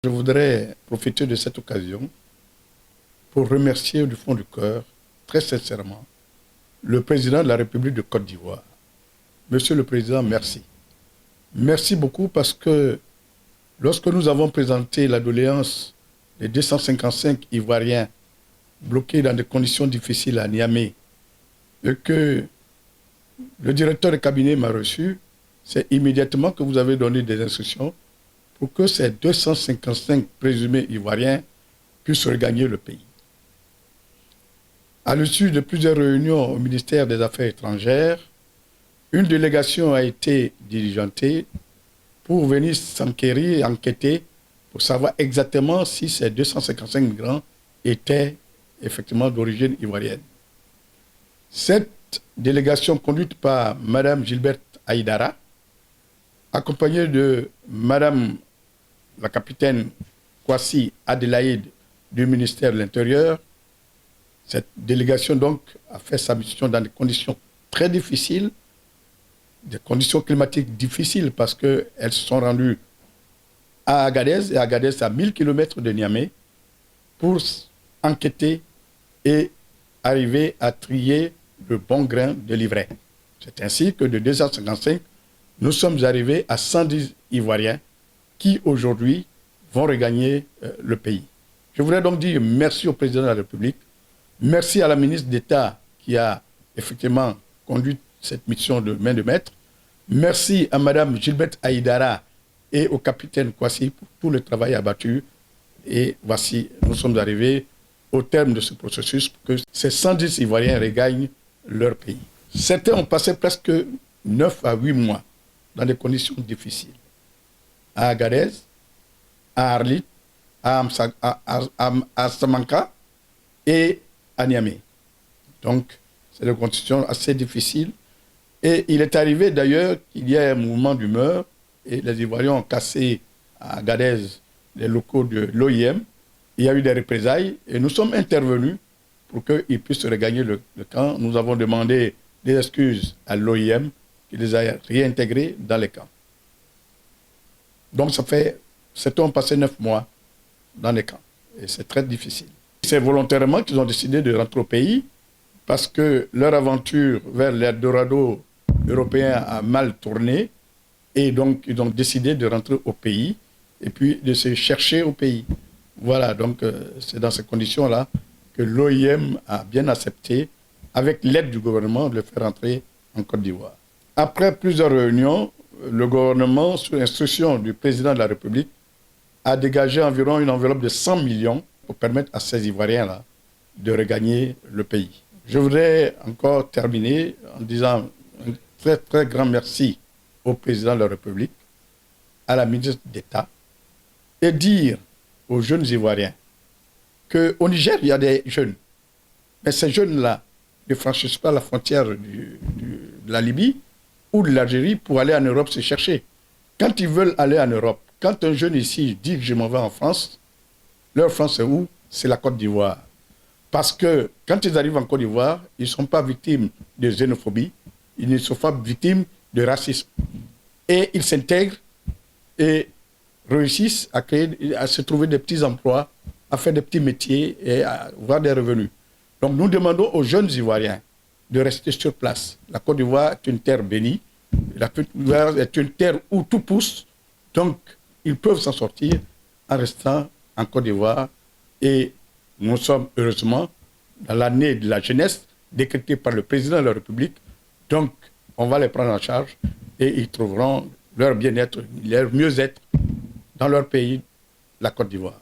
Je voudrais profiter de cette occasion pour remercier du fond du cœur, très sincèrement, le président de la République de Côte d'Ivoire. Monsieur le Président, merci. Merci beaucoup parce que lorsque nous avons présenté la doléance des 255 Ivoiriens bloqués dans des conditions difficiles à Niamey et que le directeur de cabinet m'a reçu, c'est immédiatement que vous avez donné des instructions pour que ces 255 présumés Ivoiriens puissent regagner le pays. À l'issue de plusieurs réunions au ministère des Affaires étrangères, une délégation a été diligentée pour venir s'enquérir et enquêter pour savoir exactement si ces 255 migrants étaient effectivement d'origine ivoirienne. Cette délégation conduite par Mme Gilberte Aïdara, accompagnée de Mme la capitaine Kwasi Adelaide du ministère de l'Intérieur, cette délégation donc a fait sa mission dans des conditions très difficiles, des conditions climatiques difficiles parce qu'elles se sont rendues à Agadez, et Agadez à 1000 km de Niamey, pour enquêter et arriver à trier le bon grain de l'ivraie. C'est ainsi que de 255, nous sommes arrivés à 110 Ivoiriens qui aujourd'hui vont regagner le pays. Je voudrais donc dire merci au président de la République, merci à la ministre d'État qui a effectivement conduit cette mission de main de maître, merci à Mme Gilberte Aïdara et au capitaine Kwasi pour tout le travail abattu. Et voici, nous sommes arrivés au terme de ce processus pour que ces 110 Ivoiriens regagnent leur pays. Certains ont passé presque 9 à 8 mois dans des conditions difficiles. À Agadez, à Arlit, à Samanka et à Niamey. Donc, c'est des conditions assez difficiles. Et il est arrivé d'ailleurs qu'il y ait un mouvement d'humeur et les Ivoiriens ont cassé à Agadez les locaux de l'OIM. Il y a eu des représailles et nous sommes intervenus pour qu'ils puissent regagner le camp. Nous avons demandé des excuses à l'OIM qui les a réintégrés dans les camps. Donc certains ont passé 9 mois dans les camps et c'est très difficile. C'est volontairement qu'ils ont décidé de rentrer au pays parce que leur aventure vers l'Eldorado européen a mal tourné et donc ils ont décidé de rentrer au pays et puis de se chercher au pays. Voilà, donc c'est dans ces conditions-là que l'OIM a bien accepté, avec l'aide du gouvernement, de le faire rentrer en Côte d'Ivoire. Après plusieurs réunions, le gouvernement, sous instruction du président de la République, a dégagé environ une enveloppe de 100 millions pour permettre à ces Ivoiriens-là de regagner le pays. Je voudrais encore terminer en disant un très très grand merci au président de la République, à la ministre d'État, et dire aux jeunes Ivoiriens qu'au Niger, il y a des jeunes, mais ces jeunes-là ne franchissent pas la frontière de la Libye ou de l'Algérie pour aller en Europe se chercher. Quand ils veulent aller en Europe, quand un jeune ici dit que je m'en vais en France, leur France c'est où? C'est la Côte d'Ivoire. Parce que quand ils arrivent en Côte d'Ivoire, ils ne sont pas victimes de xénophobie, ils ne sont pas victimes de racisme. Et ils s'intègrent et réussissent à se trouver des petits emplois, à faire des petits métiers et à avoir des revenus. Donc nous demandons aux jeunes Ivoiriens de rester sur place. La Côte d'Ivoire est une terre bénie, la Côte d'Ivoire est une terre où tout pousse, donc ils peuvent s'en sortir en restant en Côte d'Ivoire. Et nous sommes heureusement dans l'année de la jeunesse décrétée par le président de la République, donc on va les prendre en charge et ils trouveront leur bien-être, leur mieux-être dans leur pays, la Côte d'Ivoire.